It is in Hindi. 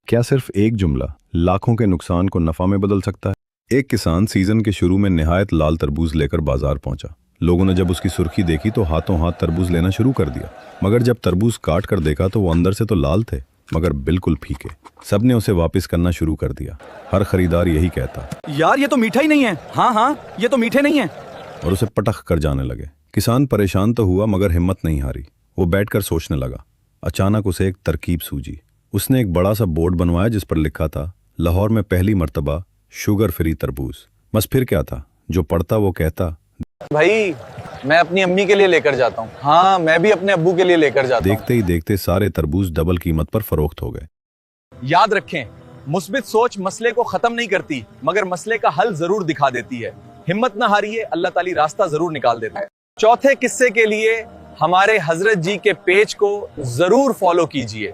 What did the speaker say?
क्या सिर्फ एक जुमला लाखों के नुकसान को नफा में बदल सकता है? एक किसान सीजन के शुरू में निहायत लाल तरबूज लेकर बाजार पहुंचा। लोगों ने जब उसकी सुर्खी देखी तो हाथों हाथ तरबूज लेना शुरू कर दिया। मगर जब तरबूज काट कर देखा तो वो अंदर से तो लाल थे, मगर बिल्कुल फीके। सबने उसे वापस करना शुरू कर दिया। हर खरीदार यही कहता, यार ये तो मीठा ही नहीं है। हाँ हाँ, ये तो मीठे नहीं है। और उसे पटख कर जाने लगे। किसान परेशान तो हुआ मगर हिम्मत नहीं हारी। वो बैठकर सोचने लगा। अचानक उसे एक तरकीब सूझी। उसने एक बड़ा सा बोर्ड बनवाया जिस पर लिखा था, लाहौर में पहली मर्तबा शुगर फ्री तरबूज। बस फिर क्या था, जो पढ़ता वो कहता, भाई मैं अपनी अम्मी के लिए लेकर जाता हूँ। हाँ, मैं भी अपने अब्बू के लिए लेकर जाता हूँ। देखते ही देखते सारे तरबूज डबल कीमत पर फरोख्त हो गए। याद रखें, मुस्बित सोच मसले को खत्म नहीं करती, मगर मसले का हल जरूर दिखा देती है। हिम्मत ना हारिए, अल्लाह ताली रास्ता जरूर निकाल देता है। चौथे किस्से के लिए हमारे हजरत जी के पेज को जरूर फॉलो कीजिए।